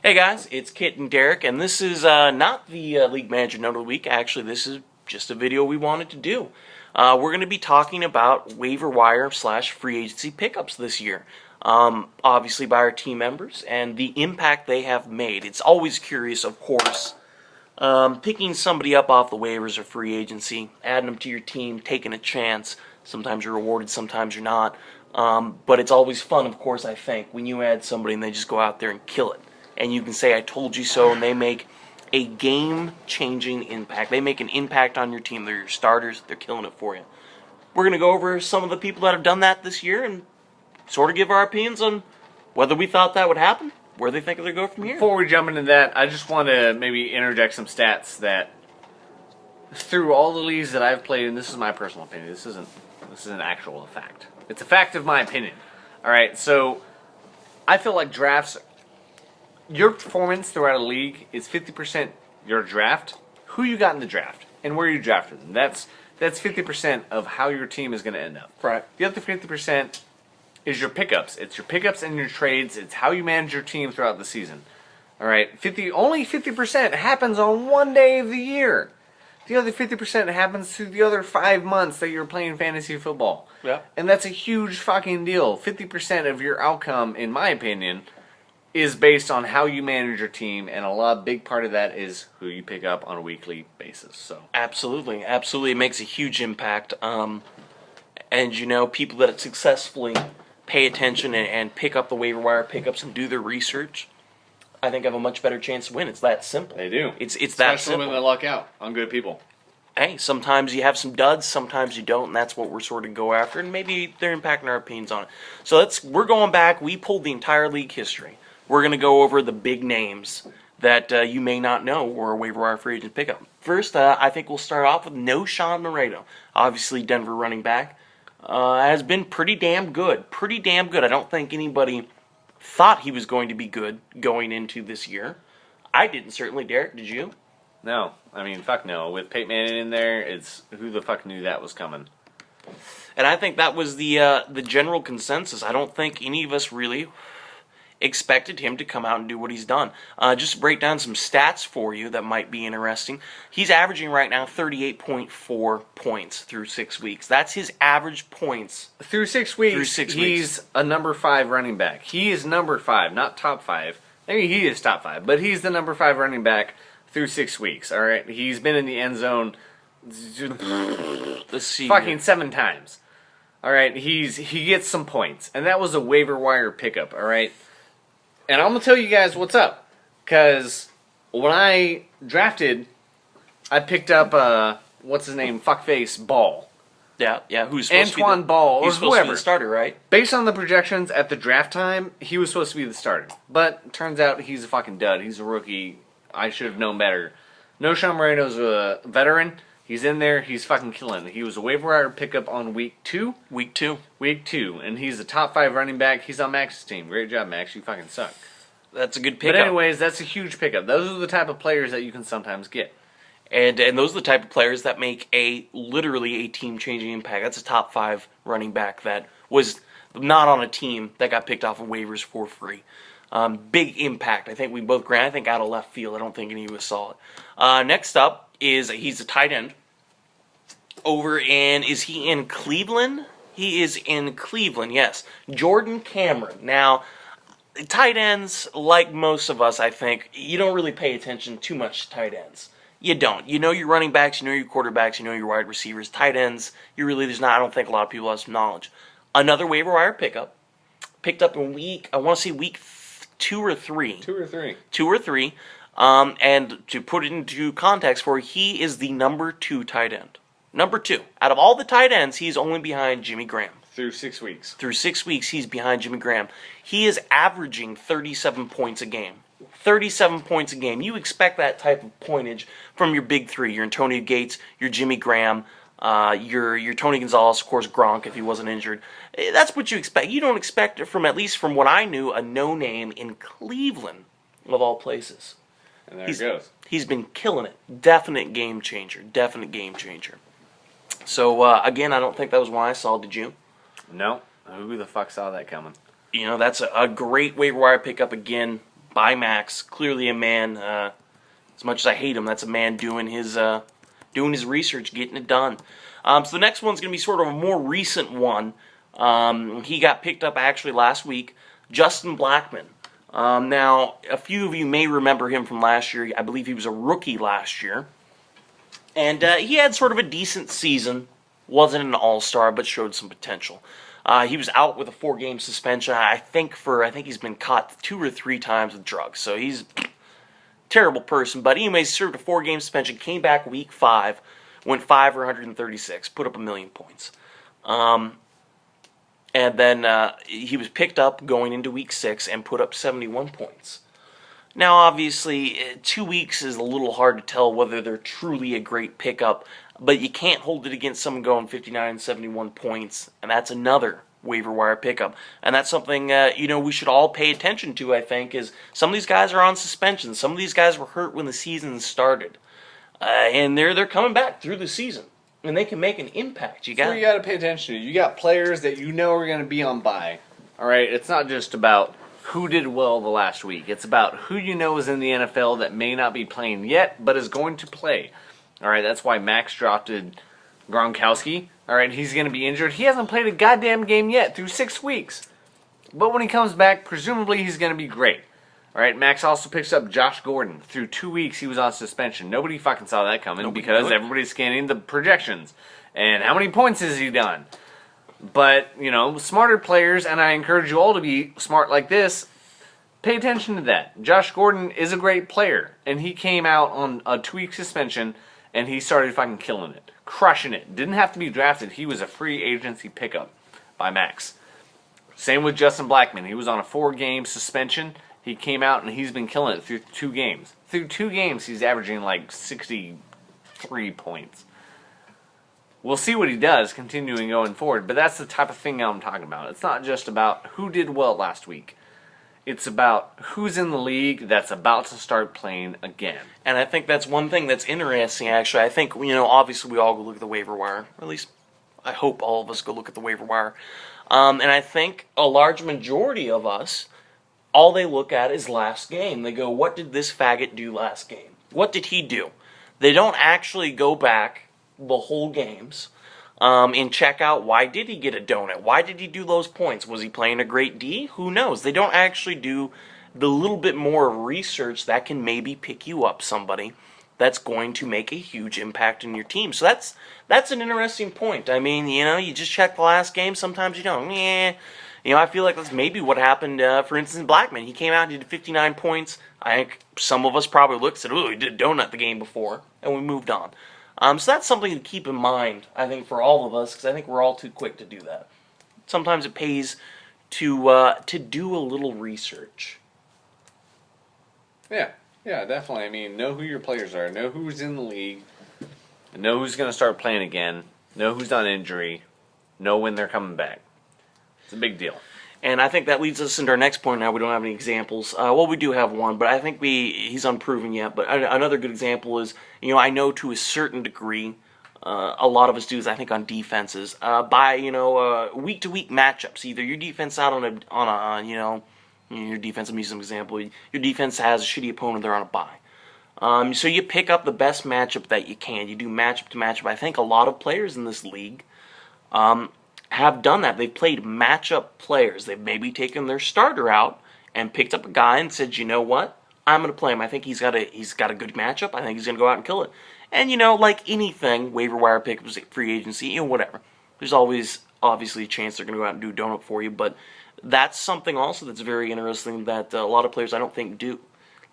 Hey guys, it's Kit and Derek, and this is not the League Manager Note of the Week. Actually, this is just a video we wanted to do. We're going to be talking about waiver wire / free agency pickups this year. Obviously by our team members and the impact they have made. It's always curious, of course, picking somebody up off the waivers or free agency, adding them to your team, taking a chance. Sometimes you're rewarded, sometimes you're not. But it's always fun, of course, I think, when you add somebody and they just go out there and kill it. And you can say, I told you so, and they make a game-changing impact. They make an impact on your team. They're your starters. They're killing it for you. We're going to go over some of the people that have done that this year and sort of give our opinions on whether we thought that would happen, where they think they'll go from here. Before we jump into that, I just want to maybe interject some stats that through all the leagues that I've played, and this is my personal opinion, this isn't actual fact. It's a fact of my opinion. Alright, so I feel like drafts, your performance throughout a league is 50% your draft, who you got in the draft, and where you drafted them. That's 50% of how your team is going to end up. Right. The other 50% is your pickups. It's your pickups and your trades. It's how you manage your team throughout the season. All right, only 50% happens on one day of the year. The other 50% happens through the other 5 months that you're playing fantasy football. Yeah. And that's a huge fucking deal. 50% of your outcome, in my opinion, is based on how you manage your team, and a big part of that is who you pick up on a weekly basis. So Absolutely. It makes a huge impact. And you know, people that successfully pay attention and pick up the waiver wire pickups and do their research, I think have a much better chance to win. It's that simple. they do. It's Especially that simple. when they luck out on good people. Hey, sometimes you have some duds, sometimes you don't, and that's what we're sort of go after, and maybe they're impacting our opinions on it. So we're going back. We pulled the entire league history. We're going to go over the big names that you may not know were a waiver wire free agent pickup. First, I think we'll start off with Sean Moreno. Obviously, Denver running back. Has been pretty damn good. I don't think anybody thought he was going to be good going into this year. I didn't, certainly. Derek, did you? No. I mean, fuck no. With Peyton Manning in there, it's who the fuck knew that was coming. And I think that was the general consensus. I don't think any of us really expected him to come out and do what he's done. Just to break down some stats for you that might be interesting. He's averaging right now 38.4 points through 6 weeks. That's his average points. Through 6 weeks, he's a number 5 running back. He is number 5, not top 5. Maybe he is top 5, but he's the number 5 running back through 6 weeks. All right, he's been in the end zone Let's see fucking 7 times. All right, he gets some points, and that was a waiver wire pickup. All right. And I'm going to tell you guys what's up. Because when I drafted, I picked up, what's his name, fuckface Ball. Yeah, who's supposed Antoine to be Ball, he's or supposed whoever. to be the starter, right? Based on the projections at the draft time, he was supposed to be the starter. But turns out he's a fucking dud. He's a rookie. I should have known better. Sean Moreno's a veteran. He's in there. He's fucking killing it. He was a waiver wire pickup on week 2. Week 2. And he's a top 5 running back. He's on Max's team. Great job, Max. You fucking suck. That's a good pickup. But anyways, that's a huge pickup. Those are the type of players that you can sometimes get. And those are the type of players that make literally a team-changing impact. That's a top 5 running back that was not on a team that got picked off of waivers for free. Big impact. I think we both grant. I think out of left field. I don't think any of us saw it. Next up is he's a tight end. Is he in Cleveland? He is in Cleveland, yes. Jordan Cameron. Now, tight ends, like most of us, I think, you don't really pay attention too much to tight ends. You don't. You know your running backs, you know your quarterbacks, you know your wide receivers. Tight ends, I don't think a lot of people have some knowledge. Another waiver wire pickup. Picked up in week 2 or 3. 2 or 3. And to put it into context for you, he is the number 2 tight end. Number 2. Out of all the tight ends, he's only behind Jimmy Graham. Through 6 weeks. Through 6 weeks, he's behind Jimmy Graham. He is averaging 37 points a game. 37 points a game. You expect that type of pointage from your big 3. Your Antonio Gates, your Jimmy Graham, your Tony Gonzalez, of course, Gronk if he wasn't injured. That's what you expect. You don't expect it from, at least from what I knew, a no-name in Cleveland, of all places. And there it goes. He's been killing it. Definite game changer. So, again, I don't think that was one I saw. Did you? No. Who the fuck saw that coming? You know, that's a great waiver wire pickup. Again, by Max. Clearly a man, as much as I hate him, that's a man doing his research, getting it done. So the next one's going to be sort of a more recent one. He got picked up actually last week. Justin Blackmon. Now, a few of you may remember him from last year. I believe he was a rookie last year. And he had sort of a decent season. Wasn't an all-star, but showed some potential. He was out with a 4-game suspension. I think he's been caught 2 or 3 times with drugs. So he's a terrible person. But anyways, served a 4-game suspension, came back week 5, went 5 for 136, put up 1 million points. And then he was picked up going into week 6 and put up 71 points. Now, obviously, 2 weeks is a little hard to tell whether they're truly a great pickup, but you can't hold it against someone going 59 and 71 points, and that's another waiver wire pickup. And that's something we should all pay attention to, I think, is some of these guys are on suspension. Some of these guys were hurt when the season started, and they're coming back through the season. And they can make an impact. You got to pay attention to. You got players that you know are going to be on bye. All right, it's not just about who did well the last week. It's about who you know is in the NFL that may not be playing yet, but is going to play. All right, that's why Max drafted Gronkowski. All right, he's going to be injured. He hasn't played a goddamn game yet through 6 weeks. But when he comes back, presumably he's going to be great. All right, Max also picks up Josh Gordon. Through 2 weeks, he was on suspension. Nobody fucking saw that coming because everybody's scanning the projections. And how many points has he done? But, smarter players, and I encourage you all to be smart like this, pay attention to that. Josh Gordon is a great player, and he came out on a 2-week suspension, and he started fucking killing it, crushing it. Didn't have to be drafted. He was a free agency pickup by Max. Same with Justin Blackmon. He was on a 4-game suspension. He came out and he's been killing it through 2 games. Through 2 games, he's averaging like 63 points. We'll see what he does continuing going forward, but that's the type of thing I'm talking about. It's not just about who did well last week. It's about who's in the league that's about to start playing again. And I think that's one thing that's interesting, actually. I think, obviously we all go look at the waiver wire. Or at least, I hope all of us go look at the waiver wire. And I think a large majority of us, all they look at is last game. They go, what did this faggot do last game? What did he do? They don't actually go back the whole games and check out why did he get a donut? Why did he do those points? Was he playing a great D? Who knows? They don't actually do the little bit more research that can maybe pick you up somebody that's going to make a huge impact in your team. So that's an interesting point. I mean, you just check the last game. Sometimes you don't. I feel like that's maybe what happened, for instance, Blackmon. He came out, he did 59 points. I think some of us probably looked and said, oh, he did a donut the game before, and we moved on. So that's something to keep in mind, I think, for all of us, because I think we're all too quick to do that. Sometimes it pays to do a little research. Yeah, definitely. I mean, know who your players are, know who's in the league, know who's going to start playing again, know who's on injury, know when they're coming back. It's a big deal. And I think that leads us into our next point now. We don't have any examples. Well, we do have one, but I think he's unproven yet. But another good example is, I know to a certain degree, a lot of us do this, I think, on defenses. By, week-to-week matchups. Either your defense out on your defense, I'm using an example. Your defense has a shitty opponent, they're on a bye. So you pick up the best matchup that you can. You do matchup to matchup. I think a lot of players in this league have done that. They've played matchup players. They've maybe taken their starter out and picked up a guy and said, you know what? I'm going to play him. I think he's got a good matchup. I think he's going to go out and kill it. And, like anything, waiver wire pickups, free agency, whatever. There's always, obviously, a chance they're going to go out and do a donut for you. But that's something also that's very interesting that a lot of players I don't think do.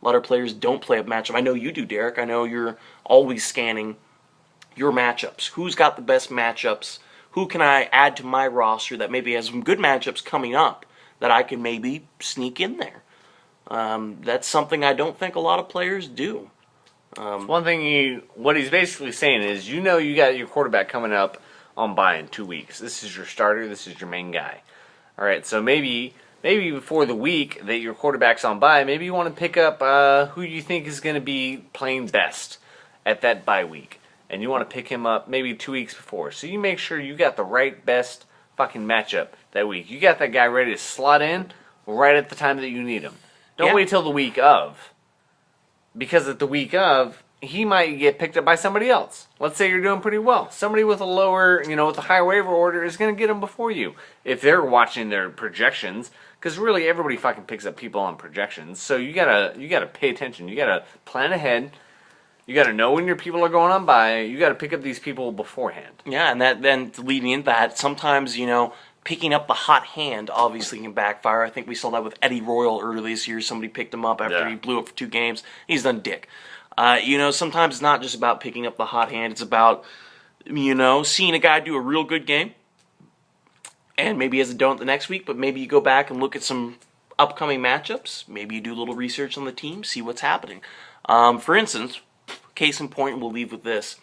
A lot of players don't play a matchup. I know you do, Derek. I know you're always scanning your matchups. Who's got the best matchups? Who can I add to my roster that maybe has some good matchups coming up that I can maybe sneak in there? That's something I don't think a lot of players do. One thing what he's basically saying is, you got your quarterback coming up on bye in 2 weeks. This is your starter. This is your main guy. All right, so maybe before the week that your quarterback's on bye, maybe you want to pick up who you think is going to be playing best at that bye week. And you want to pick him up maybe 2 weeks before. So you make sure you got the right best fucking matchup that week. You got that guy ready to slot in right at the time that you need him. Don't Yeah. wait till the week of. Because at the week of, he might get picked up by somebody else. Let's say you're doing pretty well. Somebody with a lower, with a higher waiver order is going to get him before you. If they're watching their projections, because really everybody fucking picks up people on projections. So you gotta pay attention. You gotta plan ahead. You gotta know when your people are going on by. You gotta pick up these people beforehand. Yeah, and that then leading into that, sometimes, picking up the hot hand obviously can backfire. I think we saw that with Eddie Royal earlier this year. Somebody picked him up after he blew up for 2 games. He's done dick. Sometimes it's not just about picking up the hot hand. It's about, seeing a guy do a real good game. And maybe he has a donut the next week, but maybe you go back and look at some upcoming matchups. Maybe you do a little research on the team, see what's happening. For instance, case in point, we'll leave with this.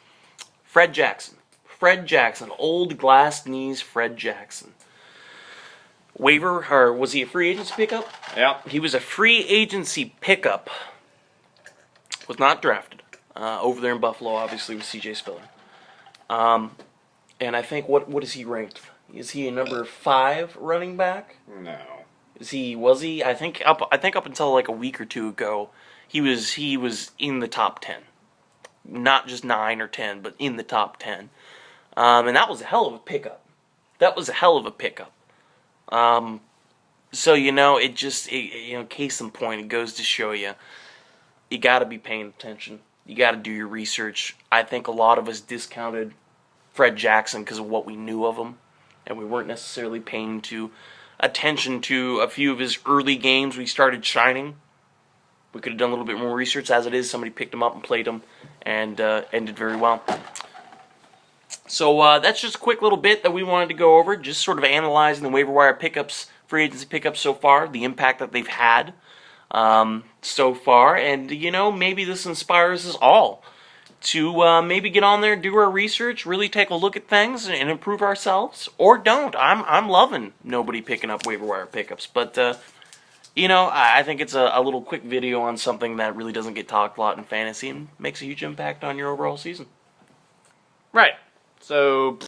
Fred Jackson. Old glass knees Fred Jackson. Waiver, or was he a free agency pickup? Yeah. He was a free agency pickup. Was not drafted. Over there in Buffalo, obviously, with CJ Spiller. And I think, what is he ranked? Is he a number 5 running back? No. Was he? I think up until like a week or 2 ago, he was in the top 10. Not just 9 or 10, but in the top 10. And that was a hell of a pickup. So case in point, it goes to show you got to be paying attention. You got to do your research. I think a lot of us discounted Fred Jackson because of what we knew of him, and we weren't necessarily paying attention to a few of his early games. We started shining. We could have done a little bit more research. As it is, somebody picked him up and played him, and ended very well. So that's just a quick little bit that we wanted to go over, just sort of analyzing the waiver wire pickups, free agency pickups so far, the impact that they've had so far, and maybe this inspires us all to maybe get on there, do our research, really take a look at things, and improve ourselves, or don't. I'm loving nobody picking up waiver wire pickups, but I think it's a little quick video on something that really doesn't get talked a lot in fantasy and makes a huge impact on your overall season. Right. So